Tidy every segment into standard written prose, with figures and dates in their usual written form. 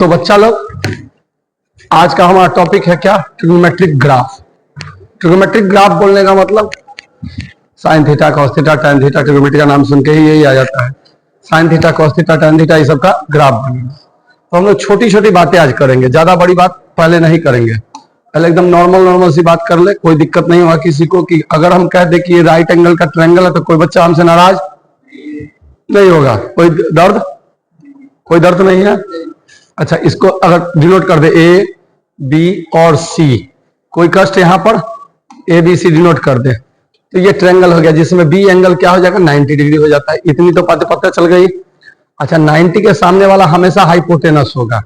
तो बच्चा लोग, आज का हमारा टॉपिक है क्या? Trigonometric graph. ट्रिग्नोमेट्रिक ग्राफ बोलने का मतलब sine theta, cos theta, tan theta, trigonometry का नाम सुन के ही यही आ जाता है। Sine theta, cos theta, tan theta, ये सब का ग्राफ बनेगा। तो हम लोग छोटी छोटी बातें आज करेंगे, ज्यादा बड़ी बात पहले नहीं करेंगे। पहले एकदम नॉर्मल सी बात कर ले, कोई दिक्कत नहीं होगा किसी को। कि अगर हम कह दे कि ये राइट एंगल का ट्रायंगल है तो कोई बच्चा हमसे नाराज नहीं होगा। कोई दर्द नहीं है। अच्छा, इसको अगर डिनोट कर दे ए बी और सी, कोई कष्ट यहां पर ए बी सी डिनोट कर दे तो ये ट्रायंगल हो गया, जिसमें बी एंगल क्या हो जाएगा? 90 डिग्री हो जाता है। इतनी तो बातें पता चल गई। अच्छा, 90 के सामने वाला हमेशा हाइपोटेनस होगा।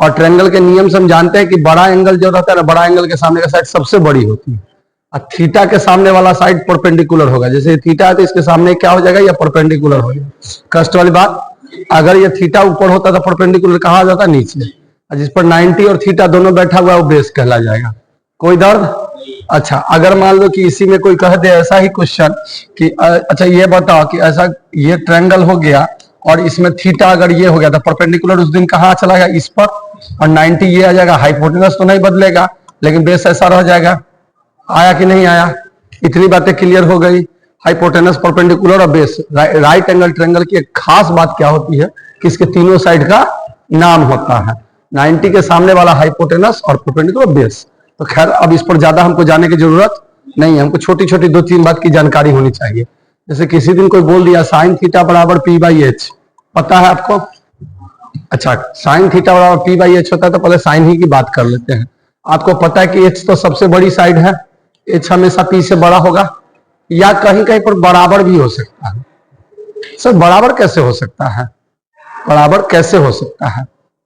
और ट्रायंगल के नियम से हम जानते हैं कि बड़ा एंगल जो रहता है ना, बड़ा एंगल के सामने का साइड सबसे बड़ी होती है। और थीटा के सामने वाला साइड परपेंडिकुलर होगा। जैसे थीटा है तो इसके सामने क्या हो जाएगा? या परपेंडिकुलर हो जाएगा। कष्ट वाली बात, अगर ये थीटा ऊपर होता तो परपेंडिकुलर कहा आ जाता? नीचे। जिस पर 90 और थीटा दोनों बैठा हुआ है वो बेस कहला जाएगा। कोई दर्द? अच्छा, अगर मान लो कि इसी में कोई कह दे ऐसा ही क्वेश्चन कि अच्छा ये बताओ कि ऐसा ये ट्रायंगल हो गया और इसमें थीटा अगर ये हो गया तो परपेंडिकुलर उस दिन कहाँ चला गया? इस पर। और 90 ये आ जाएगा। हाइपोटेनस तो नहीं बदलेगा लेकिन बेस ऐसा रह जाएगा। आया कि नहीं आया? इतनी बातें क्लियर हो गई। हाइपोटेनस, परपेंडिकुलर और बेस। राइट एंगल ट्रायंगल की एक खास बात क्या होती है कि इसके तीनों साइड का नाम होता है। 90 के सामने वाला हाइपोटेनस और परपेंडिकुलर बेस। तो खैर अब इस पर ज्यादा हमको जाने की जरूरत नहीं है। हमको छोटी छोटी 2-3 बात की जानकारी होनी चाहिए। जैसे किसी दिन कोई बोल दिया साइन थीटा बराबर पी बाई एच, पता है आपको? अच्छा, साइन थीटा बराबर पी बाई एच होता है तो पहले साइन ही की बात कर लेते हैं। आपको पता है कि एच तो सबसे बड़ी साइड है, एच हमेशा पी से बड़ा होगा। या कहीं कहीं पर बराबर भी हो सकता है। सर बराबर कैसे हो सकता है? बराबर कैसे हो सकता है?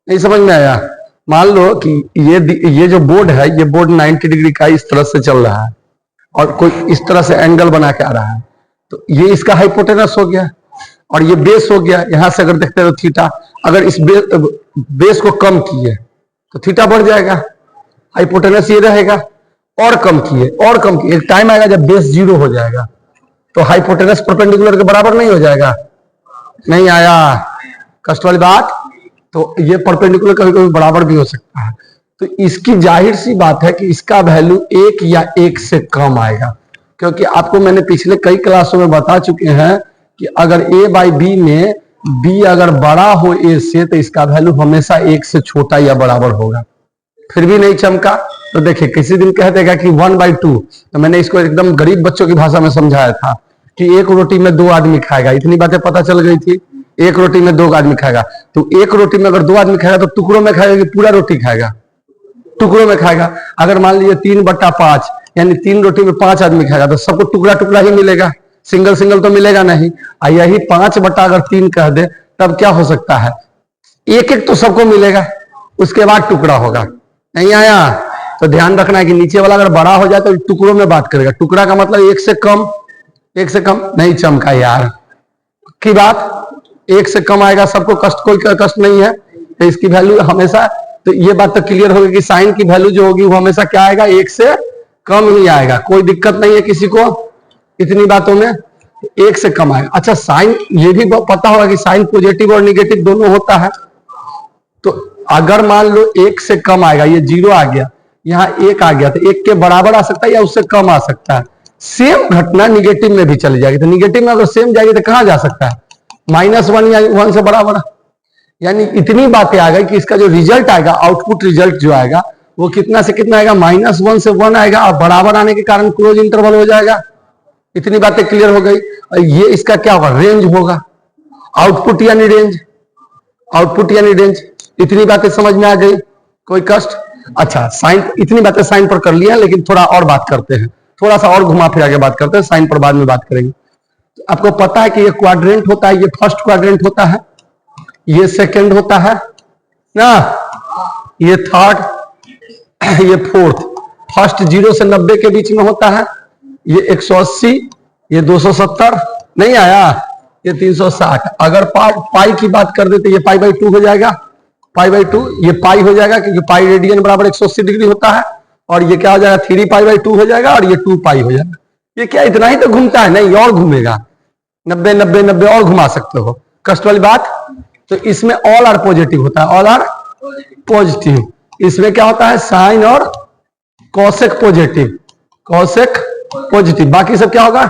नहीं समझ में आया? मान लो कि ये जो बोर्ड है, ये बोर्ड 90 डिग्री का इस तरह से चल रहा है और कोई इस तरह से एंगल बना के आ रहा है, तो ये इसका हाइपोटेनस हो गया और ये बेस हो गया। यहां से अगर देखते हो तो थीटा, अगर इस बेस को कम किए तो थीटा बढ़ जाएगा, हाइपोटेनस ये रहेगा। और कम किए, एक टाइम आएगा जब बेस 0 हो जाएगा तो हाइपोटेनस परपेंडिकुलर के बराबर नहीं हो जाएगा। नहीं आया? कष्ट वाली बात। तो ये परपेंडिकुलर कभी कभी बराबर भी हो सकता है। तो इसकी जाहिर सी बात है कि इसका वैल्यू 1 या 1 से कम आएगा। क्योंकि आपको मैंने पिछले कई क्लासों में बता चुके हैं कि अगर a बाई बी में b अगर बड़ा हो a से तो इसका वैल्यू हमेशा 1 से छोटा या बराबर होगा। फिर भी नहीं चमका तो देखिए, किसी दिन कह देगा कि 1/2, तो मैंने इसको एकदम गरीब बच्चों की भाषा में समझाया था कि एक रोटी में 2 आदमी खाएगा। इतनी बातें पता चल गई थी। एक रोटी में 2 आदमी खाएगा, तो एक रोटी में अगर 2 आदमी खाएगा तो टुकड़ों में खाएगा कि पूरा रोटी खाएगा? टुकड़ों में खाएगा। अगर मान लीजिए 3/5 यानी 3 रोटी में 5 आदमी खाएगा तो सबको टुकड़ा टुकड़ा ही मिलेगा, सिंगल तो मिलेगा नहीं। यही 5/3 कह दे तब क्या हो सकता है? एक तो सबको मिलेगा, उसके बाद टुकड़ा होगा। नहीं आया? तो ध्यान रखना है कि नीचे वाला अगर बड़ा हो जाए तो टुकड़ों में बात करेगा। टुकड़ा का मतलब 1 से कम नहीं चमका यार की बात। 1 से कम आएगा, सबको कष्ट, कोई कष्ट नहीं है तो इसकी वैल्यू हमेशा, तो ये बात तो क्लियर होगी कि साइन की वैल्यू जो होगी वो हमेशा क्या आएगा? 1 से कम ही आएगा। कोई दिक्कत नहीं है किसी को इतनी बातों में? 1 से कम आएगा। अच्छा, साइन ये भी पता होगा कि साइन पॉजिटिव और निगेटिव दोनों होता है। तो अगर मान लो 1 से कम आएगा, ये 0 आ गया, यहाँ 1 आ गया, तो 1 के बराबर आ सकता है या उससे कम आ सकता है। सेम घटना निगेटिव में भी चली जाएगी। तो निगेटिव में अगर सेम जाएगी तो कहां जा सकता है? -1 या 1 से बराबर। यानी इतनी बातें आ गई कि इसका जो रिजल्ट आएगा, आउटपुट रिजल्ट जो आएगा वो कितना से कितना आएगा? -1 से 1 आएगा। और बराबर आने के कारण क्लोज इंटरवल हो जाएगा। इतनी बातें क्लियर हो गई। और ये इसका क्या होगा? रेंज होगा। आउटपुट यानी रेंज। इतनी बातें समझ में आ गई? कोई कष्ट? अच्छा, साइन, इतनी बातें साइन पर कर लिया, लेकिन थोड़ा और बात करते हैं, थोड़ा सा और घुमा फिरा के बात करते हैं। साइन पर बाद में बात करेंगे। तो आपको पता है कि ये क्वाड्रेंट होता है, ये फर्स्ट क्वाड्रेंट होता है, ये सेकंड होता है ना, ये थर्ड, ये फोर्थ। फर्स्ट 0 से 90 के बीच में होता है, ये 180, ये 270, नहीं आया, ये 360। अगर पाई की बात कर देते ये π/2 हो जाएगा। π/2 ये पाई हो जाएगा क्योंकि पाई रेडियन बराबर 180 डिग्री होता है। और ये क्या हो जाएगा? 3π/2 हो जाएगा और ये 2π हो जाएगा। ये क्या इतना ही तो घूमता है? नहीं, और घूमेगा। 90 और घुमा सकते हो। कष्ट वाली बात। तो इसमें ऑल आर पॉजिटिव होता है, ऑल आर पॉजिटिव। इसमें क्या होता है, साइन और कॉसेक पॉजिटिव, कॉसेक पॉजिटिव, बाकी सब क्या होगा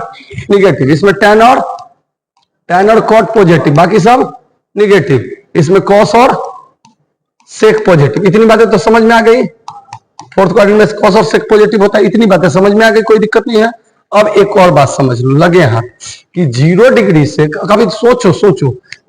निगेटिव। इसमें टेन और कॉट पॉजिटिव, बाकी सब निगेटिव। इसमें कॉस और सेक पॉजिटिव। इतनी बातें तो समझ में आ गई। फोर्थ क्वाड्रेंट में कॉस और सेक पॉजिटिव होता है, इतनी बातें समझ में आ गई, कोई दिक्कत नहीं है। अब एक और बात समझ लो, लगे हाथ कि 0 डिग्री से, कभी सोचो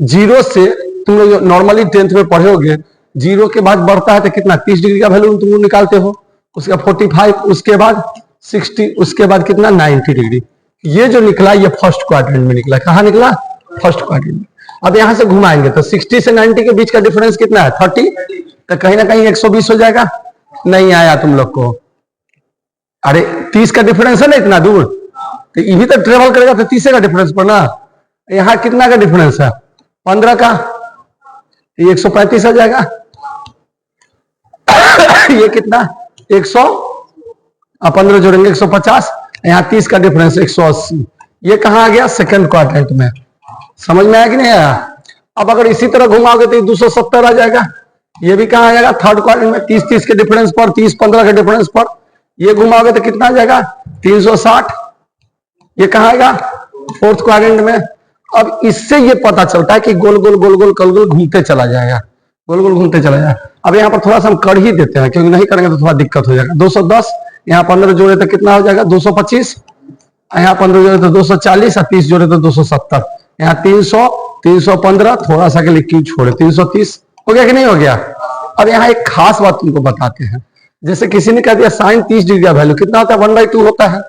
0 से तुम लोग नॉर्मली 10th में पढ़े होगे, 0 के बाद बढ़ता है तो कितना 30 डिग्री का वैल्यू तुम लोग निकालते हो, उसके बाद 45, उसके बाद 60, उसके बाद कितना 90 डिग्री। ये जो निकला ये फर्स्ट क्वाड्रेंट में निकला। कहाँ निकला, फर्स्ट क्वाड्रेंट में। अब यहां से घुमाएंगे तो 60 से 90 के बीच का डिफरेंस कितना है 30, तो कहीं ना कहीं 120 हो जाएगा। नहीं आया तुम लोग को, अरे 30 का डिफरेंस है ना इतना दूर, तो ये भी तो ट्रेवल करेगा तो 30 का डिफरेंस पर ना। यहाँ कितना का डिफरेंस है 15 का, ये 135 आ जाएगा। ये कितना 15 जोड़ेंगे 150, यहाँ 30 का डिफरेंस 180। ये कहाँ आ गया, सेकंड क्वाड्रेंट में। समझ में आया कि नहीं आया। अब अगर इसी तरह घुमाओगे तो 270 आ जाएगा। ये भी कहाँ आ जाएगा, थर्ड क्वाड्रेंट में। 30 के डिफरेंस पर, 30-15 के डिफरेंस पर ये घुमाओगे तो कितना आ जाएगा 360। ये कहाँ आएगा, फोर्थ क्वाड्रेंट में। अब इससे ये पता चलता है कि गोल गोल गोल गोल गोल गोल घूमते चला जाएगा, गोल गोल घूमते चला जाएगा। अब यहाँ पर थोड़ा सा हम कर ही देते हैं, क्योंकि नहीं करेंगे तो थोड़ा दिक्कत हो जाएगा। 210, यहाँ 15 जोड़े तो कितना हो जाएगा 225, यहाँ 15 जोड़े तो 240, और 30 जोड़े तो 270, यहाँ 300, 315, थोड़ा सा के लिए क्यों छोड़े 330 हो गया कि नहीं हो गया। अब यहाँ एक खास बात तुमको बताते हैं, जैसे किसी ने कह दिया साइन 30 डिग्री का वैल्यू कितना होता है 1/2 होता है।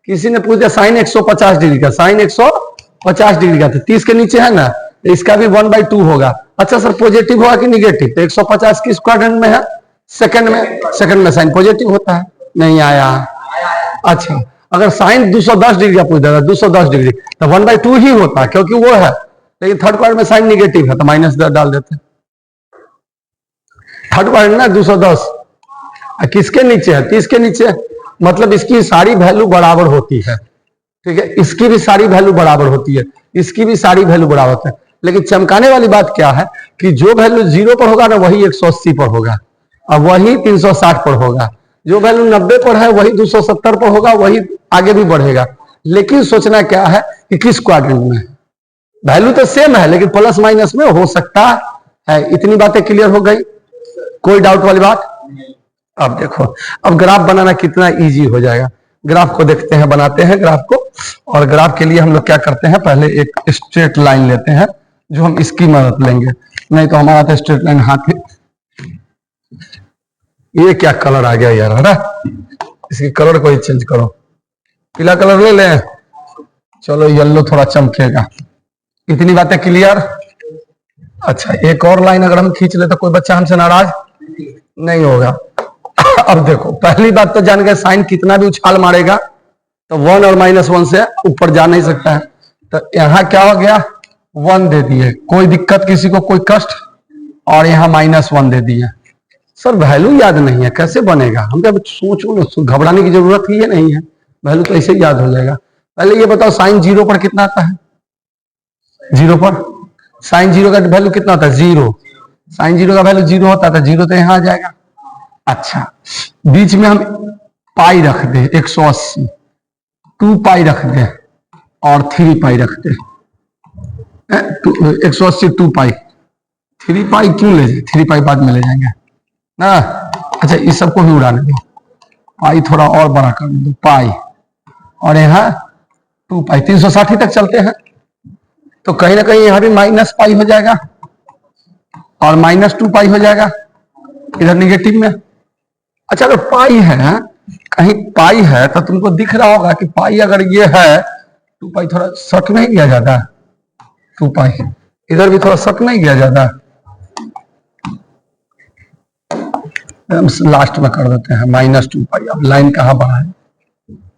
किसी ने पूछ दिया साइन 150 डिग्री का, साइन 150 डिग्री का, तो 30 के नीचे है ना, तो इसका भी 1/2 होगा। अच्छा सर पॉजिटिव होगा कि निगेटिव, तो 150 किस क्वाड्रेंट में है, सेकंड में। सेकंड में साइन पॉजिटिव होता है। नहीं आया। अच्छा अगर साइन 210 डिग्री का पूछ देगा, 210 डिग्री तो 1/2 ही होता है, क्योंकि वो है। लेकिन थर्ड क्वाड्रेंट में साइन निगेटिव है तो माइनस डाल देते हैं। थर्ड क्वाड्रेंट ना 210 किसके नीचे है, 30 के नीचे, मतलब इसकी सारी वैल्यू बराबर होती है। ठीक है, इसकी भी सारी वैल्यू बराबर होती है, इसकी भी सारी वैल्यू बराबर होती है। लेकिन चमकाने वाली बात क्या है कि जो वैल्यू 0 पर होगा ना वही 180 पर होगा, और वही 360 पर होगा। जो वैल्यू 90 पर है वही 270 पर होगा, वही आगे भी बढ़ेगा। लेकिन सोचना क्या है कि किस क्वाड्रेंट में है। वैल्यू तो सेम है लेकिन प्लस माइनस में हो सकता है। इतनी बातें क्लियर हो गई, कोई डाउट वाली बात। अब देखो, अब ग्राफ बनाना कितना इजी हो जाएगा। ग्राफ को देखते हैं, बनाते हैं ग्राफ को। और ग्राफ के लिए हम लोग क्या करते हैं, पहले एक स्ट्रेट लाइन लेते हैं, जो हम इसकी मदद लेंगे, नहीं तो हमारा तो स्ट्रेट लाइन हाथ में। ये क्या कलर आ गया यार, है ना, इसकी कलर को ही चेंज करो, पीला कलर ले लें, चलो येलो थोड़ा चमकेगा। इतनी बातें क्लियर। अच्छा एक और लाइन अगर हम खींच ले तो कोई बच्चा हमसे नाराज नहीं होगा। अब देखो पहली बात तो जान गए, साइन कितना भी उछाल मारेगा तो 1 और -1 से ऊपर जा नहीं सकता है। तो यहाँ क्या हो गया 1 दे दिए, कोई दिक्कत किसी को, कोई कष्ट। और यहाँ -1 दे दिए। सर वैल्यू याद नहीं है कैसे बनेगा, हम जब सोचो घबराने की जरूरत ही नहीं है, वैल्यू तो ऐसे ही याद हो जाएगा। पहले ये बताओ साइन 0 पर कितना आता है, 0 पर साइन 0 का वैल्यू कितना होता है 0। साइन 0 का वैल्यू 0 होता है तो 0 तो यहाँ आ जाएगा। अच्छा बीच में हम पाई रख दे 180, 2 पाई रख दे और 3 पाई रख दे। 180 2 पाई, 3 पाई क्यों ले जाए, 3 पाई बाद में ले जाएंगे ना। अच्छा इस सबको भी उड़ाने दो, पाई थोड़ा और बड़ा कर दो पाई, और यहाँ 2 पाई, 360 तक चलते हैं। तो कहीं ना कहीं यहाँ भी -पाई हो जाएगा और -2 पाई हो जाएगा इधर निगेटिव में। अच्छा अगर पाई है, कहीं पाई है तो तुमको दिख रहा होगा कि पाई अगर ये है 2 पाई थोड़ा शॉर्ट नहीं किया जाता, 2 पाई इधर भी थोड़ा शॉर्ट नहीं किया जाता। हम लास्ट में कर देते हैं -2 पाई। अब लाइन कहाँ बढ़ा है,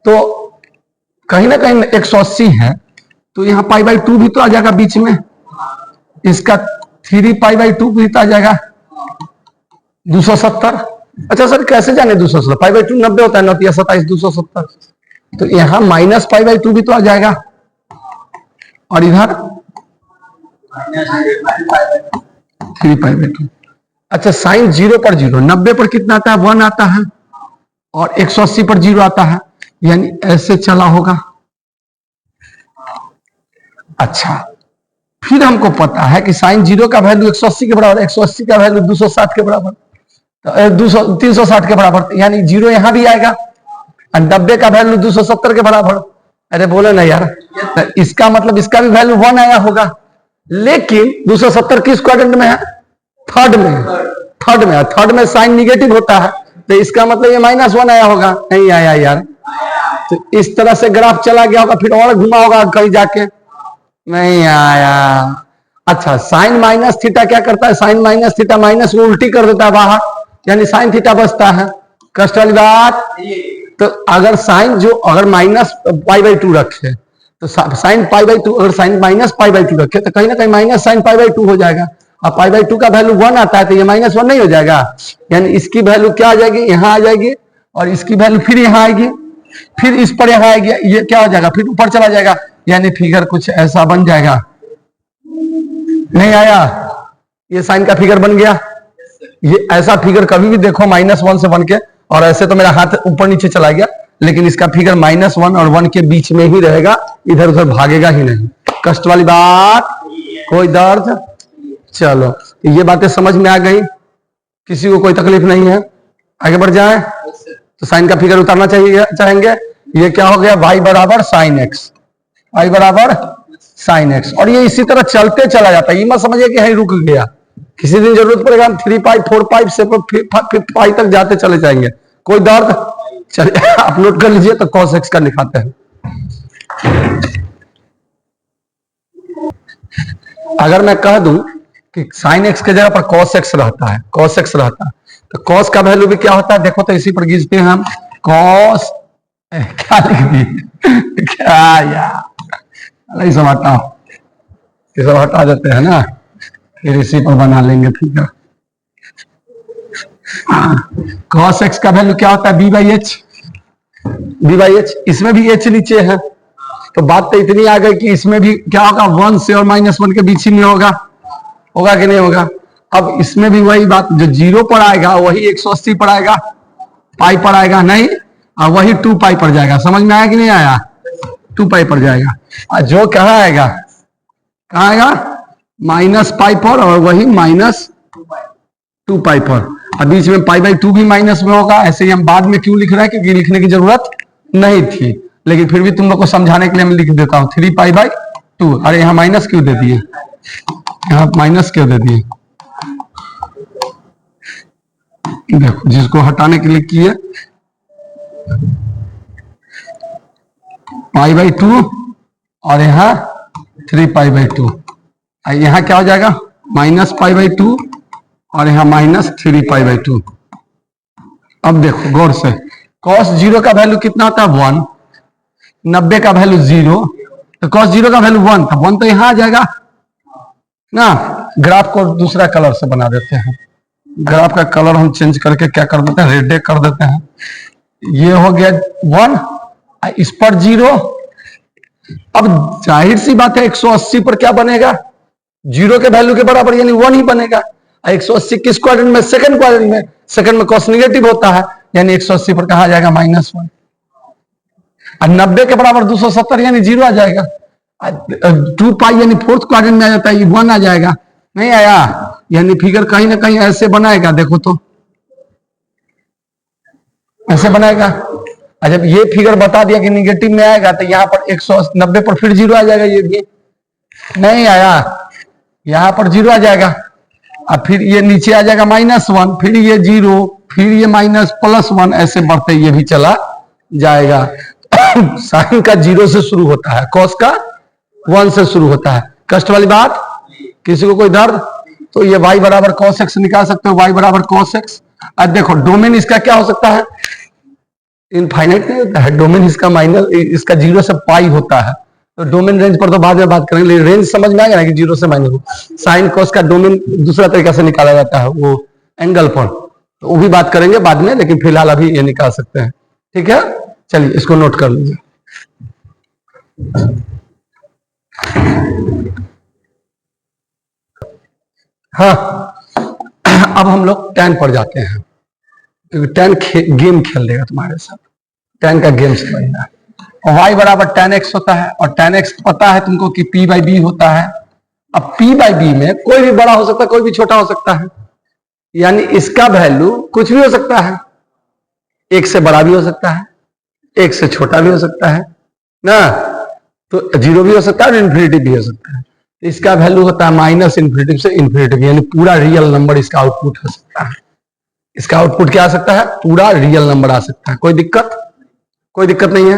तो कहीं ना कहीं 180 है तो यहाँ π/2 भी तो आ जाएगा बीच में, इसका 3 π/2 भी तो आ जाएगा 270। अच्छा सर कैसे जाने 270, π/2 90 होता है, 9 27 270, तो यहाँ -π/2 भी तो आ जाएगा। और इधर 3 π/2। अच्छा साइन 0 पर 0, 90 पर कितना आता है 1 आता है, और 180 पर 0 आता है, यानी ऐसे चला होगा। अच्छा फिर हमको पता है कि साइन 0 का वैल्यू 180 के बराबर, 180 का वैल्यू 260 के बराबर, 360 के बराबर, यानी 0 यहां भी आएगा, और 90 का वैल्यू 270 के बराबर। अरे बोले ना यार, तो इसका मतलब इसका भी वैल्यू 1 आया होगा, लेकिन 270 किस क्वाड्रेंट में है, थर्ड में, थर्ड में साइन निगेटिव होता है, तो इसका मतलब ये -1 आया होगा। नहीं आया यार, तो इस तरह से ग्राफ चला गया होगा, फिर और घुमा होगा कहीं जाके, नहीं आया। अच्छा साइन माइनस थीटा क्या करता है, साइन माइनस थीटा माइनस को उल्टी कर देता है बाहर, यानी साइन थीटा बचता है। कष्ट वाली बात। तो अगर साइन जो अगर -π/2 रखे, तो साइन π/2, अगर साइन -π/2 रखे तो कहीं ना कहीं माइनस साइन π/2 हो जाएगा, और π/2 का वैल्यू 1 आता है, तो ये -1 नहीं हो जाएगा, यानी इसकी वैल्यू क्या आ जाएगी, यहां आ जाएगी, और इसकी वैल्यू फिर यहां आएगी, फिर इस पर यहां आएगी, ये क्या हो जाएगा, फिर ऊपर चला जाएगा, यानी फिगर कुछ ऐसा बन जाएगा। नहीं आया, ये साइन का फिगर बन गया। ये ऐसा फिगर कभी भी देखो -1 से 1 के, और ऐसे तो मेरा हाथ ऊपर नीचे चला गया, लेकिन इसका फिगर -1 और 1 के बीच में ही रहेगा, इधर उधर भागेगा ही नहीं। कष्ट वाली बात, कोई दर्द। चलो ये बातें समझ में आ गई, किसी को कोई तकलीफ नहीं है, आगे बढ़ जाए। तो साइन का फिगर उतारना चाहिए चाहेंगे, ये क्या हो गया, y बराबर साइन एक्स, y बराबर साइन एक्स, और ये इसी तरह चलते चला जाता है, ये मत समझिए कि यहीं रुक गया, किसी दिन जरूरत पड़ेगा हम 3 पाई 4 पाई से 5 पाई तक जाते चले जाएंगे, कोई दर्द। चलिए अपलोड कर लीजिए, तो cos x का दिखाते हैं। अगर मैं कह दूं कि साइन एक्स के जगह पर cos x रहता है, cos x रहता है, तो cos का वैल्यू भी क्या होता है, देखो तो इसी पर खींचते हैं हम, cos क्या लिख दिए क्या यार, नहीं समझता, ये सब हटा देते हैं ना, फिर इसी पर बना लेंगे फिगर। cos x का वैल्यू क्या होता है, b/h, b/h, इसमें भी h नीचे है, तो बात तो इतनी आ गई कि इसमें भी क्या होगा, 1 से और -1 के बीच ही में होगा, होगा कि नहीं होगा। अब इसमें भी वही बात, जो 0 पर आएगा वही 180 पर आएगा, पाई पर आएगा नहीं, और वही 2 पाई पर जाएगा, समझ में आया कि नहीं आया, 2 पाई पर जाएगा, और जो कहाँ आएगा, कहाँ आएगा, -π पर, और वही -2 पाई पर, और बीच में π/2 भी माइनस में होगा। ऐसे ही हम बाद में क्यों लिख रहे हैं, क्योंकि लिखने की जरूरत नहीं थी, लेकिन फिर भी तुम लोग को समझाने के लिए मैं लिख देता हूं 3π/2। अरे यहाँ माइनस क्यों दे दिए, यहाँ माइनस क्यों दे दिए, देखो जिसको हटाने के लिए किए, π/2 और यहाँ 3π/2, यहाँ क्या हो जाएगा, -π/2 और यहाँ -3π/2। अब देखो गौर से, cos 0 का वैल्यू कितना होता है 1, 90 का वैल्यू 0, तो cos 0 का वैल्यू 1 था, 1 तो यहाँ आ जाएगा ना। ग्राफ को दूसरा कलर से बना देते हैं, ग्राफ का कलर हम चेंज करके क्या कर देते हैं, रेड कर देते हैं। ये हो गया 1, इस पर 0। अब जाहिर सी बात है 180 पर क्या बनेगा, 0 के वैल्यू के बराबर, यानी 1 ही बनेगा। 180 किस क्वाड्रेंट में, सेकंड क्वाड्रेंट में, सेकंड में cos निगेटिव होता है, यानी 180 पर कहा जाएगा -1, और 90 के बराबर 270 यानी 0 आ जाएगा, 2 पाई यानी फोर्थ क्वाड्रेंट में आ जाता है, 1 आ जाएगा, नहीं आया, यानी फिगर कहीं ना कहीं ऐसे बनाएगा, देखो तो ऐसे बनाएगा। और जब ये फिगर बता दिया कि निगेटिव में आएगा, तो यहाँ पर 190 पर फिर 0 आ जाएगा, ये भी नहीं आया, यहाँ पर 0 आ जाएगा, और फिर ये नीचे आ जाएगा -1, फिर ये 0, फिर ये -+1, ऐसे बढ़ते ये भी चला जाएगा। साइन का 0 से शुरू होता है, cos का 1 से शुरू होता है। कष्ट वाली बात, किसी को कोई दर्द, तो ये y बराबर cos x निकाल सकते हो, y बराबर cos x। अब देखो डोमेन इसका क्या हो सकता है, इनफाइनाइट नहीं होता है डोमेन इसका, इसका 0 से पाई होता है, तो डोमेन रेंज पर तो बाद में बात करेंगे, रेंज समझ में आएगा ना कि 0 से -, साइन कॉस का डोमेन दूसरा तरीका से निकाला जाता है, वो एंगल पर, तो वो भी बात करेंगे बाद में, लेकिन फिलहाल अभी ये निकाल सकते हैं, ठीक है। चलिए इसको नोट कर लीजिए। हाँ अब हम लोग tan पर जाते हैं, क्योंकि tan गेम खेल देगा तुम्हारे साथ, tan का गेम समझना। और y बराबर tan x होता है, और tan x पता है तुमको कि p बाई बी होता है। अब p बाई बी में कोई भी बड़ा हो सकता है, कोई भी छोटा हो सकता है, यानी इसका वैल्यू कुछ भी हो सकता है, एक से बड़ा भी हो सकता है, एक से छोटा भी हो सकता है ना, तो जीरो भी हो सकता है और इन्फिनिटी भी हो सकता है। इसका वैल्यू होता है माइनस इन्फिनिटी से इन्फिनिटी, यानी पूरा रियल नंबर इसका आउटपुट हो सकता है। इसका आउटपुट क्या आ सकता है? पूरा रियल नंबर आ सकता है। कोई दिक्कत? कोई दिक्कत नहीं है?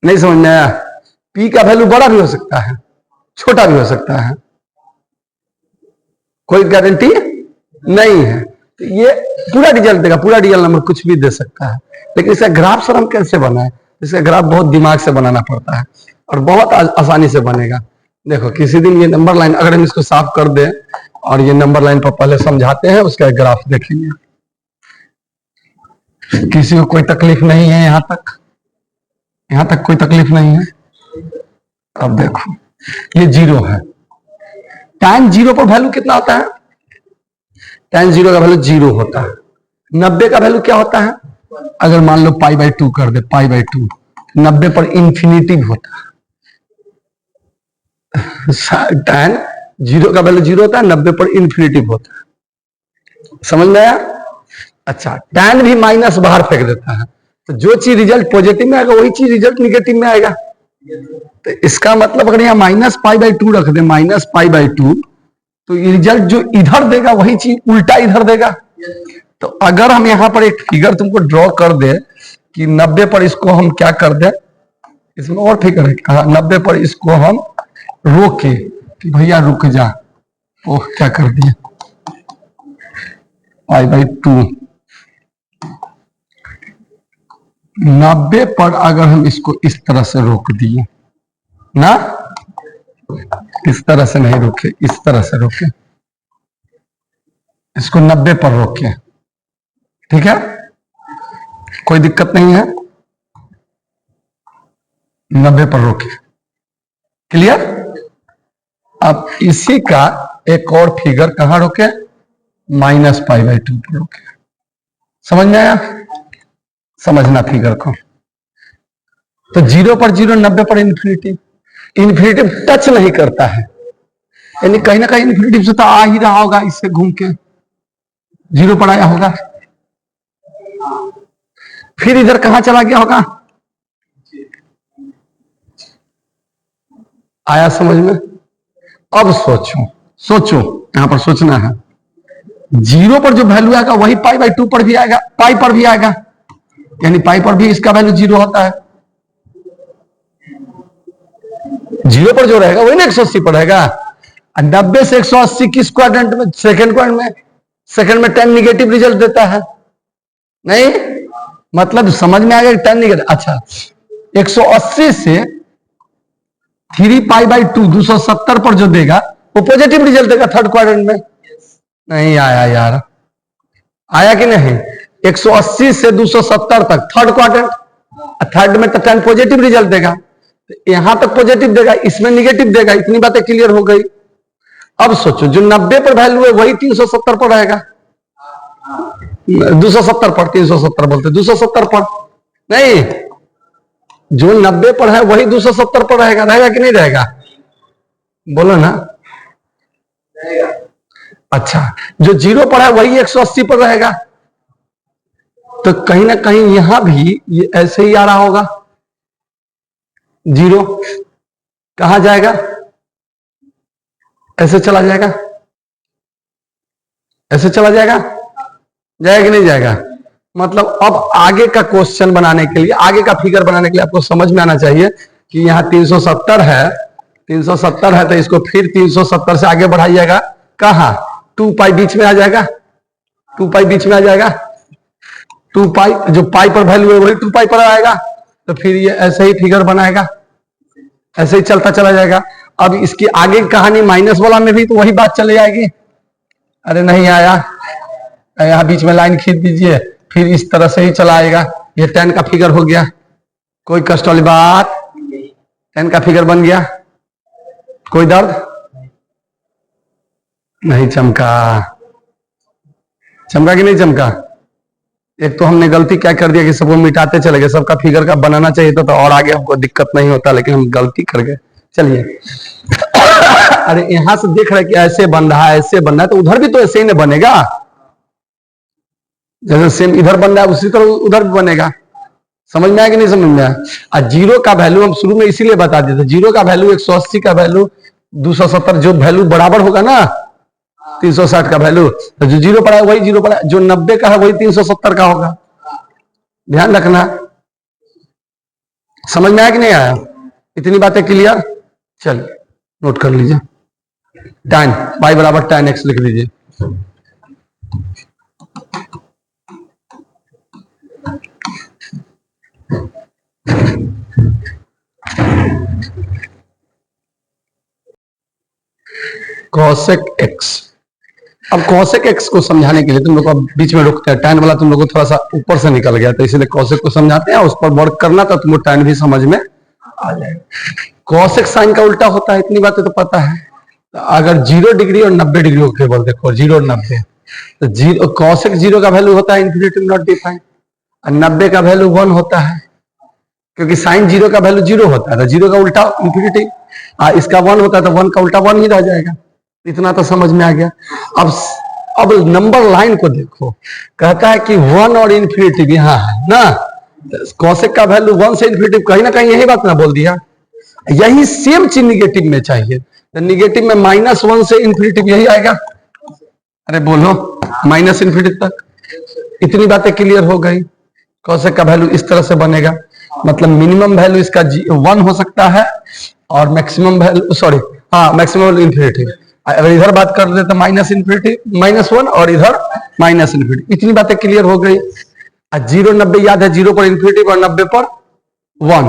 नहीं समझ में आया? पी का वैल्यू बड़ा भी हो सकता है, छोटा भी हो सकता है, कोई गारंटी नहीं है। तो ये पूरा रिजल्ट देगा, पूरा रियल नंबर कुछ भी दे सकता है। लेकिन इसका ग्राफ सर हम कैसे बनाए? इसका ग्राफ बहुत दिमाग से बनाना पड़ता है और बहुत आसानी से बनेगा। देखो किसी दिन ये नंबर लाइन अगर हम इसको साफ कर दें और ये नंबर लाइन पर पहले समझाते हैं, उसका ग्राफ देखेंगे। किसी को कोई तकलीफ नहीं है? यहां तक कोई तकलीफ नहीं है? अब देखो ये जीरो है, tan जीरो पर वैल्यू कितना होता है? tan जीरो का वैल्यू जीरो होता है। 90 का वैल्यू क्या होता है? अगर मान लो पाई बाई टू कर दे, पाई बाई टू 90 पर इन्फिनिटी होता है। tan जीरो का वैल्यू जीरो होता है, 90 पर इन्फिनिटी होता है। समझ में आया? अच्छा, tan भी माइनस बाहर फेंक देता है, तो जो चीज रिजल्ट पॉजिटिव में आएगा वही चीज रिजल्ट निगेटिव में आएगा। तो इसका मतलब अगर यहाँ माइनस पाई बाई टू रख दे, माइनस पाई बाई टू, तो रिजल्ट जो इधर देगा वही चीज उल्टा इधर देगा। तो अगर हम यहाँ पर एक फिगर तुमको ड्रॉ कर दे कि 90 पर इसको हम क्या कर दे, इसमें और फिगर है, 90 पर इसको हम रोके कि भैया रुक जा, ओह क्या कर दिया, पाई बाई टू 90 पर अगर हम इसको इस तरह से रोक दिए ना, इस तरह से नहीं रोके, इस तरह से रोके, इसको 90 पर रोके, ठीक है, कोई दिक्कत नहीं है, 90 पर रोके, क्लियर। अब इसी का एक और फिगर कहां रोके? माइनस पाई बाई टू पर रोके। समझ में आया? समझना फिगर को। तो जीरो पर जीरो, 90 पर इन्फिनिटी, इन्फिनिटी टच नहीं करता है, यानी कहीं ना कहीं इन्फिनिटी से तो आ ही रहा होगा, इससे घूम के जीरो पर आया होगा, फिर इधर कहां चला गया होगा? आया समझ में? अब सोचो यहां पर सोचना है। जीरो पर जो वैल्यू आएगा वही पाई बाई टू पर भी आएगा, पाई पर भी आएगा, यानी पाई पर भी इसका वैल्यू जीरो होता है। जीरो पर जो रहेगा वही ना 180 पर रहेगा। 90 से 180 किस क्वाड्रेंट में? सेकंड क्वाड्रेंट में। सेकंड में 10 निगेटिव रिजल्ट देता है, नहीं मतलब समझ में आ गया 10 निगेटिव। अच्छा, 180 से 3 पाई बाई टू 270 पर जो देगा वो पॉजिटिव रिजल्ट देगा थर्ड क्वाड्रेंट में। नहीं आया यार, आया कि नहीं? 180 से 270 तक थर्ड क्वाड्रेंट, थर्ड में तो 10 पॉजिटिव रिजल्ट देगा, तो यहां तक पॉजिटिव देगा, इसमें निगेटिव देगा। इतनी बातें क्लियर हो गई। अब सोचो जो 90 पर वैल्यू है वही 370 पर रहेगा, 270 पर, 370 बोलते 270 पर नहीं, जो 90 पर है वही 270 पर रहेगा। रहेगा कि नहीं रहेगा? बोलो ना। अच्छा, जो जीरो पर है वही 180 पर रहेगा, तो कहीं ना कहीं यहां भी ये ऐसे ही आ रहा होगा। जीरो कहां जाएगा? ऐसे चला जाएगा, ऐसे चला जाएगा, जाएगा कि नहीं जाएगा? मतलब अब आगे का क्वेश्चन बनाने के लिए, आगे का फिगर बनाने के लिए आपको समझ में आना चाहिए कि यहाँ 370 है, 370 है, तो इसको फिर 370 से आगे बढ़ाइएगा, कहा 2 पाई बीच में आ जाएगा, 2 पाई बीच में आ जाएगा, 2 पाई जो पाई पर वैल्यू है वही 2 पाई पर आएगा, तो फिर ये ऐसे ही फिगर बनाएगा, ऐसे ही चलता चला जाएगा। अब इसकी आगे की कहानी माइनस वाला में भी तो वही बात चले जाएगी। अरे नहीं आया, यहां बीच में लाइन खींच दीजिए, फिर इस तरह से ही चला आएगा। ये 10 का फिगर हो गया, कोई कष्ट वाली बात? 10 का फिगर बन गया, कोई दर्द नहीं चमका। चमका कि नहीं चमका? एक तो हमने गलती क्या कर दिया कि सबको मिटाते चले गए, सबका फिगर का बनाना चाहिए था तो और आगे हमको दिक्कत नहीं होता, लेकिन हम गलती कर गए। चलिए अरे यहां से देख रहे कि ऐसे बन रहा है, ऐसे बन रहा है, तो उधर भी तो ऐसे ही नहीं बनेगा। जैसे सेम इधर बन रहा है उसी तरह उधर भी बनेगा। समझ में आया कि नहीं समझ में आया? और जीरो का वैल्यू हम शुरू में इसीलिए बता देते, जीरो का वैल्यू 180 का वैल्यू 270, जो वैल्यू बराबर होगा ना 360 का वैल्यू, तो जो जीरो पड़ा है वही जीरो पड़ा है, जो 90 का है वही 370 का होगा। ध्यान रखना। समझ में आया कि नहीं आया? इतनी बातें क्लियर? चलिए नोट कर लीजिए। tan y बराबर tan x लिख लीजिए। cosec x। अब cosec x को समझाने के लिए तुम लोग को बीच में रुकते हैं, tan वाला तुम लोग को थोड़ा सा ऊपर से निकल गया, तो इसलिए cosec को समझाते हैं, उस पर वर्क करना तो तुमको tan भी समझ में आ जाएगा। cosec साइन का उल्टा होता है, इतनी बातें तो पता है। तो अगर 0 डिग्री और 90 डिग्री को केवल देखो, 0 और 90, तो जीरो cosec 0 का वैल्यू होता है इन्फिनिटी नॉट डिफाइन, और 90 का वैल्यू 1 होता है, क्योंकि साइन 0 का वैल्यू 0 होता है, तो 0 का उल्टा इन्फिनिटी, इसका 1 होता है तो 1 का उल्टा 1 ही रह जाएगा। इतना तो समझ में आ गया। अब नंबर लाइन को देखो, कहता है कि 1 और इन्फिनिटी यहाँ है ना, cosec का वैल्यू 1 से इन्फिनिटी, कहीं ना कहीं यही बात ना बोल दिया। यही सेम चीज निगेटिव में चाहिए, तो निगेटिव में -1 से इन्फिनिटी यही आएगा। अरे बोलो, माइनस इन्फिनिटी तक। इतनी बातें क्लियर हो गई। cosec का वैल्यू इस तरह से बनेगा, मतलब मिनिमम वैल्यू इसका 1 हो सकता है और मैक्सिमम वैल्यू, सॉरी हाँ मैक्सिमम वैल्यू इन्फिनिटी। अगर इधर बात कर रहे तो माइनस इन्फिनिटी -1 और इधर माइनस इन्फिनिटी। इतनी बातें क्लियर हो गई। 0 90 याद है, 0 पर इन्फिनिटी और 90 पर 1,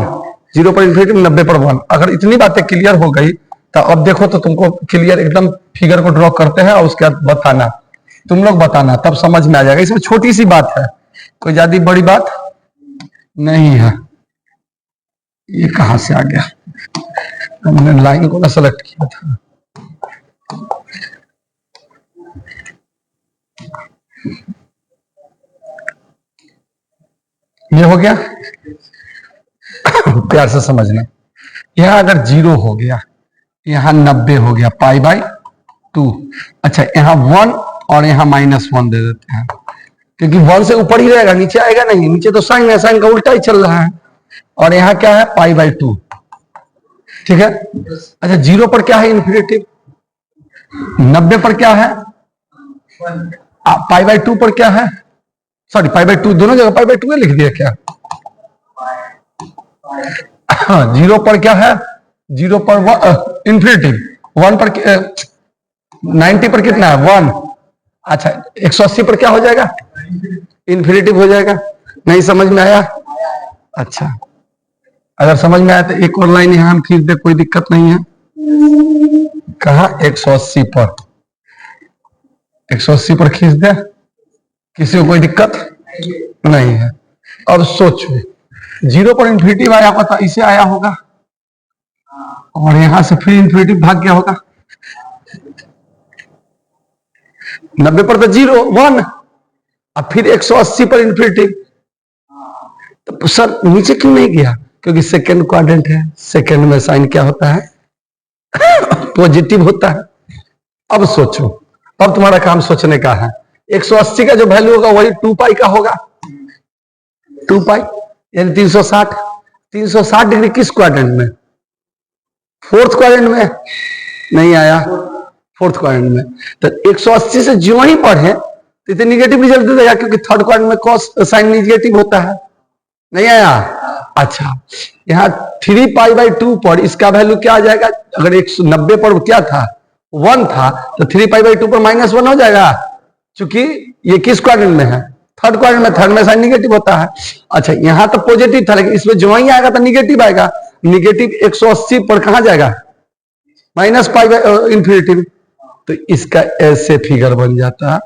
0 पर इन्फिनिटी 90 पर 1। अगर इतनी बातें क्लियर हो गई तो अब देखो तो तुमको क्लियर एकदम फिगर को ड्रॉ करते हैं और उसके बाद बताना, तुम लोग बताना, तब समझ में आ जाएगा। इसमें छोटी सी बात है, कोई ज्यादा बड़ी बात नहीं है। ये कहां से आ गया? हमने लाइन को ना सेलेक्ट किया था। ये हो गया, प्यार से समझना। यहां अगर 0 हो गया, यहां 90 हो गया π/2। अच्छा यहाँ 1 और यहाँ -1 दे देते हैं, क्योंकि 1 से ऊपर ही रहेगा, नीचे आएगा नहीं, नीचे तो साइन है, साइन का उल्टा ही चल रहा है। और यहाँ क्या है π/2, ठीक है। अच्छा 0 पर क्या है इन्फिनिटी, 90 पर क्या है, π/2 पर क्या है, सॉरी π/2, दोनों जगह π/2 लिख दिया क्या? 0 पर क्या है, 0 पर इन्फिनिटी, 1 पर 90 पर कितना है 1। अच्छा 180 पर क्या हो जाएगा, इन्फिनिटी हो जाएगा। नहीं समझ में आया? अच्छा अगर समझ में आया तो एक और लाइन यहां हम खींच दे, कोई दिक्कत नहीं है। कहा 180 पर, 180 पर खींच दे, किसी को कोई दिक्कत नहीं है। अब सोचो 0 पर इन्फिनिटी आया होगा तो इसे आया होगा, और यहां से फिर इन्फिनिटी भाग गया होगा। 90 पर तो 0 1, अब फिर 180 पर इन्फिनिटी, तो सर नीचे क्यों नहीं गया? क्योंकि सेकेंड क्वाड्रेंट है, सेकेंड में साइन क्या होता है पॉजिटिव होता है। अब सोचो, अब तुम्हारा काम सोचने का है। 180 का जो वैल्यू होगा वही 2π का होगा, 2π यानी 360। 360 डिग्री किस क्वाड्रेंट में? फोर्थ क्वाड्रेंट में नहीं आया, फोर्थ क्वाड्रेंट में। तो 180 से जो ही पढ़े तो इतने निगेटिव रिजल्ट देगा, क्योंकि थर्ड क्वाड्रेंट में कॉस साइन निगेटिव होता है। नहीं आया? अच्छा यहाँ 3π/2 पर इसका वैल्यू क्या आ जाएगा? अगर 190 पर क्या था 1 था, तो 3π/2 पर -1 हो जाएगा, क्योंकि ये किस क्वाड्रेंट में है? थर्ड क्वाड्रेंट में। थर्ड में साइन निगेटिव होता है। अच्छा यहाँ तो पॉजिटिव था, लेकिन इसमें जो ही आएगा तो निगेटिव आएगा। निगेटिव 180 पर कहां जाएगा? -π/∞। तो इसका ऐसे फिगर बन जाता है,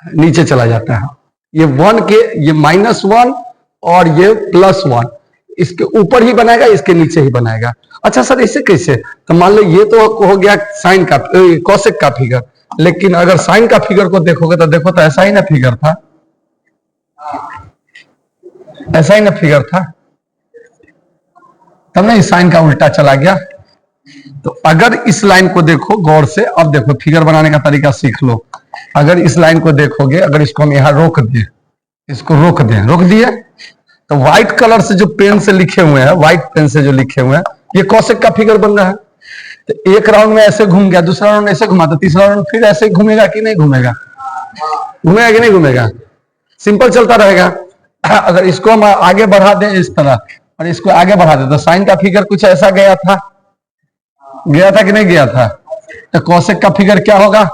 नीचे चला जाता है। ये 1 के, ये -1 और ये +1, इसके ऊपर ही बनाएगा, इसके नीचे ही बनाएगा। अच्छा सर इससे कैसे? तो मान लो ये तो हो गया साइन का, कॉसेक का फिगर, लेकिन अगर साइन का फिगर को देखोगे तो देखो तो ऐसा ही ना फिगर था, ऐसा ही ना फिगर था, तब ना इस साइन का उल्टा चला गया। तो अगर इस लाइन को देखो गौर से, अब देखो फिगर बनाने का तरीका सीख लो। अगर इस लाइन को देखोगे, अगर इसको हम यहां रोक दिए, इसको रोक दिए, तो व्हाइट कलर से जो पेन से लिखे हुए हैं, व्हाइट पेन से जो लिखे हुए हैं, ये कौशिक का फिगर बन रहा है। तो एक राउंड में ऐसे घूम गया, दूसरा राउंड ऐसे घुमा, तो तीसरा राउंड फिर ऐसे घूमेगा कि नहीं घूमेगा? घूमेगा कि नहीं घूमेगा? सिंपल चलता रहेगा। अगर इसको हम आगे बढ़ा दें इस तरह और इसको आगे बढ़ा दें, तो साइन का फिगर कुछ ऐसा गया था कि नहीं गया था? तो कौशिक का फिगर क्या होगा?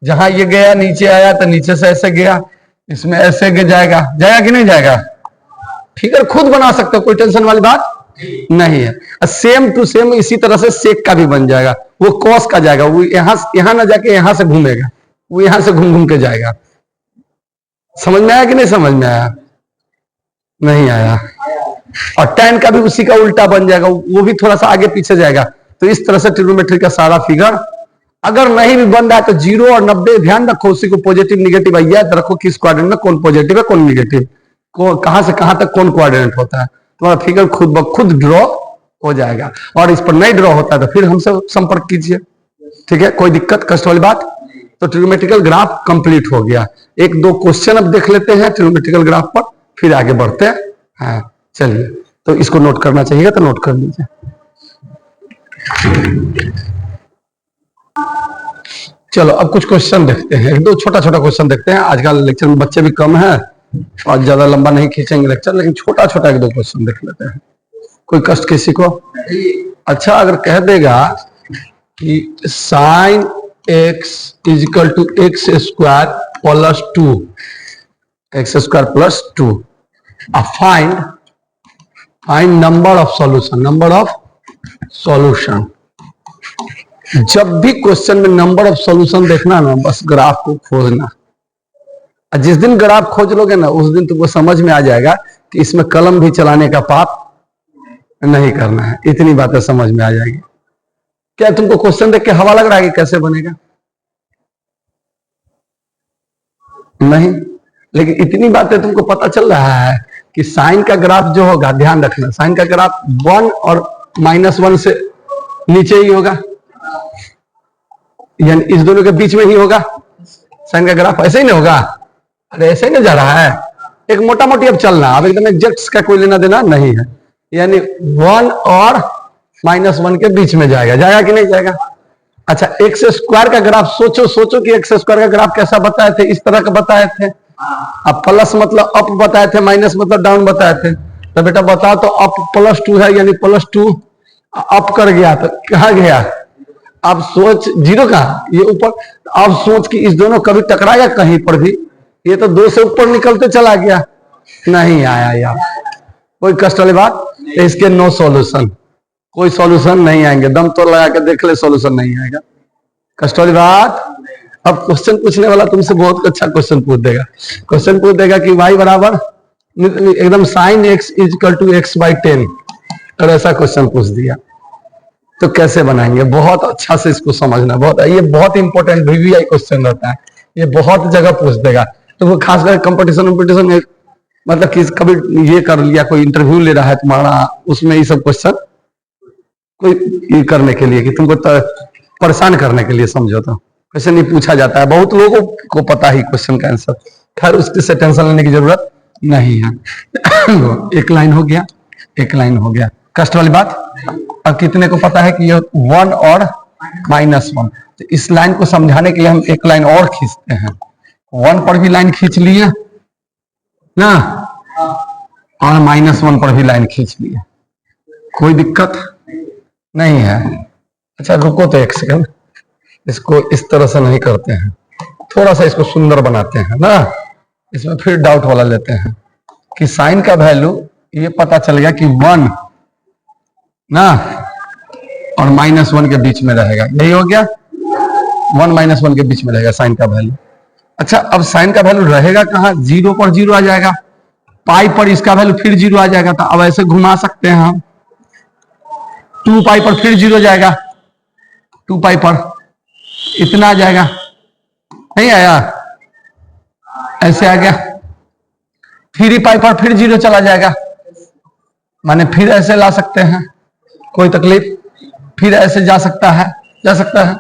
जहां ये गया नीचे आया तो नीचे से ऐसे गया, इसमें ऐसे जाएगा कि नहीं जाएगा? फिगर खुद बना सकते हो, कोई टेंशन वाली बात नहीं है। सेम टू सेम इसी तरह से सेक का भी बन जाएगा, वो कॉस का जाएगा, वो यहां ना जाके यहां से घूमेगा, वो यहां से घूम घूम के जाएगा। समझ में आया कि नहीं समझ में आया? नहीं आया। और tan का भी उसी का उल्टा बन जाएगा, वो भी थोड़ा सा आगे पीछे जाएगा। तो इस तरह से ट्रिग्नोमेट्री का सारा फिगर अगर नहीं भी बन रहा है तो 0 और 90 ध्यान रखो, उसी को पॉजिटिव निगेटिव याद रखो, किस क्वाड्रेंट में कौन पॉजिटिव है कौन निगेटिव, कहां से कहां तक कौन क्वाड्रेंट होता है। तुम्हारा फिगर खुद ब खुद ड्रॉ हो जाएगा। और इस पर नहीं ड्रॉ होता है तो फिर हमसे संपर्क कीजिए, ठीक है? कोई दिक्कत कष्ट वाली बात? तो ट्रिग्नोमेट्रिकल ग्राफ कंप्लीट हो गया। एक दो क्वेश्चन अब देख लेते हैं ट्रिग्नोमेट्रिकल ग्राफ पर, फिर आगे बढ़ते हैं। चलिए, तो इसको नोट करना चाहिए तो नोट कर लीजिए। चलो अब कुछ क्वेश्चन देखते हैं, एक दो छोटा छोटा क्वेश्चन देखते हैं। आजकल लेक्चर में बच्चे भी कम हैं और ज्यादा लंबा नहीं खींचेंगे लेक्चर, लेकिन छोटा छोटा एक दो क्वेश्चन देख लेते हैं। कोई कष्ट किसी को? अच्छा, अगर कह देगा कि sine x is equal to x square plus 2, x square plus 2, find number of solution. जब भी क्वेश्चन में नंबर ऑफ सॉल्यूशन देखना ना, बस ग्राफ को खोजना। जिस दिन ग्राफ खोज लोगे ना, उस दिन तुमको समझ में आ जाएगा कि इसमें कलम भी चलाने का पाप नहीं करना है। इतनी बातें समझ में आ जाएगी। क्या तुमको क्वेश्चन देख के हवा लग रहा है कि कैसे बनेगा? नहीं, लेकिन इतनी बातें तुमको पता चल रहा है कि साइन का ग्राफ जो होगा, ध्यान रखना, साइन का ग्राफ 1 और -1 से नीचे ही होगा, यानी इस दोनों के बीच में ही होगा। साइन का ग्राफ ऐसे ही नहीं होगा? अरे ऐसे ही नहीं जा रहा है, एक मोटा मोटी अब चलना, अब एकदम एग्जैक्ट का कोई लेना देना नहीं है। यानी 1 और -1 के बीच में जाएगा कि नहीं जाएगा? अच्छा, एक्स स्क्वायर का ग्राफ सोचो कि एक्स स्क्वायर का ग्राफ कैसा बताए थे? इस तरह का बताए थे। अब प्लस मतलब अप बताए थे, माइनस मतलब डाउन बताए थे। तो बेटा बताओ तो अप +2 है, यानी +2 अप कर गया तो कहा गया? अब सोच 0 का ये ऊपर, अब सोच कि इस दोनों कभी टकराया कहीं पर भी? ये तो 2 से ऊपर निकलते चला गया, नहीं आया यार। कोई कष्ट वाली बात? तो इसके नो सॉल्यूशन, कोई सॉल्यूशन नहीं आएंगे। दम तो लगा के देख ले, सॉल्यूशन नहीं आएगा। कष्ट वाली बात। अब क्वेश्चन पूछने वाला तुमसे बहुत अच्छा क्वेश्चन पूछ देगा। क्वेश्चन पूछ देगा कि y बराबर एकदम sin x equal to x/10, और ऐसा क्वेश्चन पूछ दिया तो कैसे बनाएंगे? बहुत अच्छा से इसको समझना, ये बहुत इंपॉर्टेंट VVI क्वेश्चन रहता है, ये बहुत जगह पूछ देगा। तो वो खासकर कंपटीशन मतलब कि कभी ये कर लिया, कोई इंटरव्यू ले रहा है तुम्हारा, उसमें ये सब क्वेश्चन कोई ये करने के लिए कि तुमको परेशान करने के लिए, समझो तो क्वेश्चन नहीं पूछा जाता है। बहुत लोगों को पता ही क्वेश्चन का आंसर, खैर उससे टेंशन लेने की जरूरत नहीं है। एक लाइन हो गया, कष्ट वाली बात। अब कितने को पता है कि ये 1 और -1? तो इस लाइन को समझाने के लिए हम एक लाइन और खींचते हैं। 1 पर भी लाइन खींच लिए ना, और -1 पर भी लाइन खींच लिए, कोई दिक्कत नहीं है। अच्छा रुको तो एक सेकंड, इसको इस तरह से नहीं करते हैं, थोड़ा सा इसको सुंदर बनाते हैं ना। इसमें फिर डाउट वाला लेते हैं कि साइन का वैल्यू ये पता चल गया कि 1 ना और -1 के बीच में रहेगा, यही हो गया। 1 -1 के बीच में रहेगा साइन का वैल्यू। अच्छा, अब साइन का वैल्यू रहेगा कहाँ? 0 पर 0 आ जाएगा, पाई पर इसका वैल्यू फिर 0 आ जाएगा। तो अब ऐसे घुमा सकते हैं हम, 2 पाई पर फिर 0 जाएगा, 2 पाई पर इतना आ जाएगा, नहीं आया, ऐसे आ गया 3 पाई पर फिर 0 चला जाएगा, माने फिर ऐसे ला सकते हैं, कोई तकलीफ, फिर ऐसे जा सकता है, जा सकता है।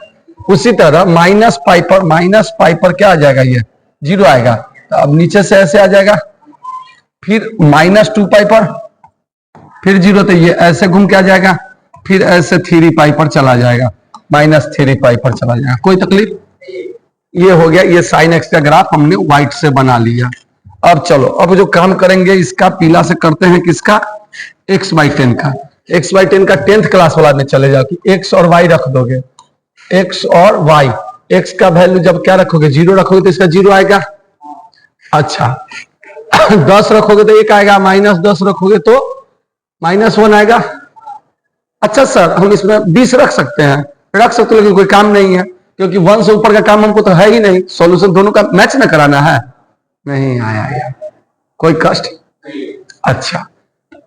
उसी तरह माइनस पाई पर क्या आ जाएगा, ये 0 आएगा, तो अब नीचे से ऐसे आ जाएगा, फिर -2 पाई पर फिर 0, तो ये ऐसे घूम के आ जाएगा, फिर ऐसे 3 पाई पर चला जाएगा, -3 पाई पर चला जाएगा, कोई तकलीफ। ये हो गया, ये साइन एक्स का ग्राफ हमने व्हाइट से बना लिया। अब चलो, अब जो काम करेंगे इसका पीला से करते हैं, किसका, x/10 का। x/10 का 10th क्लास वाला में चले जाओ कि x और y रख दोगे, x और y, x का वैल्यू जब क्या रखोगे, 0 रखोगे तो इसका 0 आएगा। अच्छा 10 रखोगे तो 1 आएगा, -10 रखोगे तो -1 आएगा। अच्छा सर हम इसमें 20 रख सकते हैं, रख सकते हो, लेकिन कोई काम नहीं है, क्योंकि 1 से ऊपर का काम हमको तो है ही नहीं, सॉल्यूशन दोनों का मैच न कराना है। नहीं आया यार, कोई कष्ट। अच्छा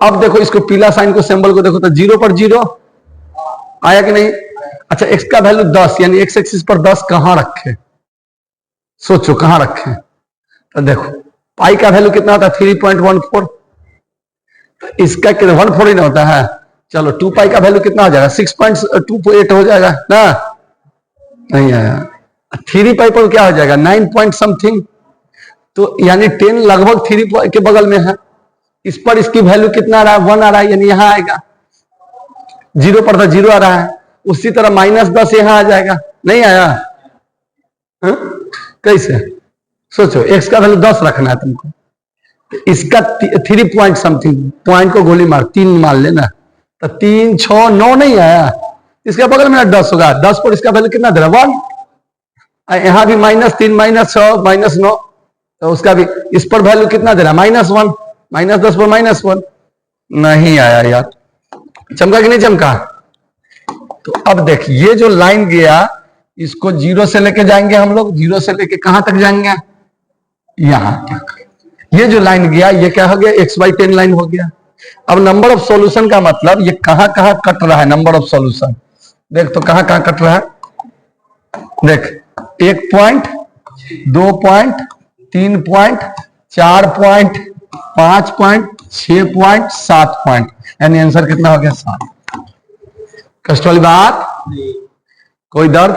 अब देखो इसको, पीला साइन को, सिंबल को देखो तो 0 पर 0 आया कि नहीं। अच्छा x का वैल्यू 10, यानी x एक्सिस पर 10 कहां रखे, सोचो कहां रखे। तो देखो पाई का वैल्यू कितना होता है, 3.14, तो इसका 14 ही ना होता है। चलो 2 पाई का वैल्यू कितना हो जाएगा, 6.28 हो जाएगा ना, नहीं आया। 3 पाई पर क्या हो जाएगा, 9 पॉइंट समथिंग, तो यानी 10 लगभग 3 के बगल में है। इस पर इसकी वैल्यू कितना आ रहा है, 1 आ रहा है, यानी यहां आएगा। 0 पर था 0 आ रहा है, उसी तरह -10 यहां आ जाएगा, नहीं आया। कैसे, सोचो x का वैल्यू 10 रखना है तुमको, इसका 3 पॉइंट समथिंग, पॉइंट को गोली मार 3 मान लेना, तो 3 6 9 नहीं आया, इसके बगल में 10 होगा, 10 पर इसका वैल्यू कितना दे रहा है, 1। यहां भी -3 -6 -9, तो उसका भी इस पर वैल्यू कितना दे रहा है, -1, -10 पर -1 नहीं आया यार। चमका कि नहीं चमका। तो अब देख ये जो लाइन गया, इसको 0 से लेके जाएंगे हम लोग, 0 से लेके कहां तक जाएंगे, यहां तक। ये जो लाइन गया ये क्या हो गया, x/10 लाइन हो गया। अब नंबर ऑफ सॉल्यूशन का मतलब ये कहां कहां कट रहा है, नंबर ऑफ सॉल्यूशन देख, तो कहां कहां कट रहा है, देख 1 point, 2 point, 3 point, 4 point, 5 point, 6 point, 7 point, यानी आंसर कितना हो गया, 7। कष्ट वाली बात, कोई दर्द,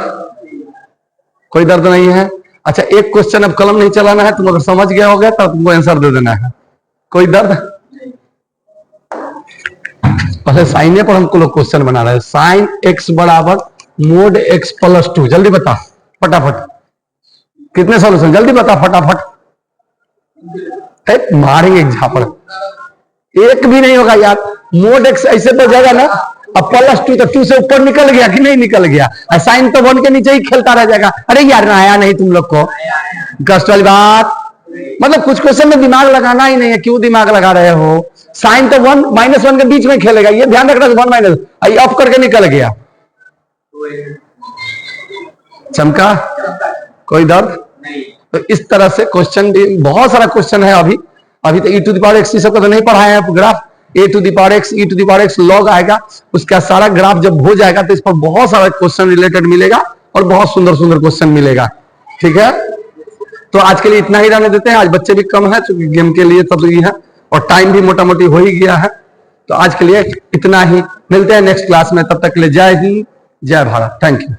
कोई दर्द नहीं है। अच्छा एक क्वेश्चन अब कलम नहीं चलाना है, तुम अगर समझ गया होगा तो तुमको आंसर दे देना है, कोई दर्द। पहले साइन पर हमको लोग क्वेश्चन बना रहे हैं, साइन x बराबर mod x + 2, जल्दी बता फटाफट, कितने सॉल्यूशन, जल्दी बता फटाफट, मारेंगे एक झापड़, एक भी नहीं होगा यार। mod x ऐसे तो जाएगा ना, अब +2 तो 2 से ऊपर निकल गया कि नहीं निकल गया, साइन तो 1 के नीचे ही खेलता रह जाएगा। अरे यार आया नहीं तुम लोग को, कष्ट वाली बात, मतलब कुछ क्वेश्चन में दिमाग लगाना ही नहीं है, क्यों दिमाग लगा रहे हो। साइन तो 1 -1 के बीच में खेलेगा, ये ध्यान रखना, 1 ऑफ करके निकल गया। चमका, कोई दर्द। तो इस तरह से क्वेश्चन भी बहुत सारा क्वेश्चन है। अभी तो e⁻x सबको तो नहीं पढ़ाया है ग्राफ, e⁻x log आएगा, उसका सारा ग्राफ जब हो जाएगा तो इस पर बहुत सारा क्वेश्चन रिलेटेड मिलेगा और बहुत सुंदर सुंदर क्वेश्चन मिलेगा। ठीक है, तो आज के लिए इतना ही रहने देते हैं, आज बच्चे भी कम है क्योंकि गेम के लिए तब ये है और टाइम भी मोटा मोटी हो ही गया है। तो आज के लिए इतना ही, मिलते हैं नेक्स्ट क्लास में, तब तक के लिए जय हिंद जय भारत, थैंक यू।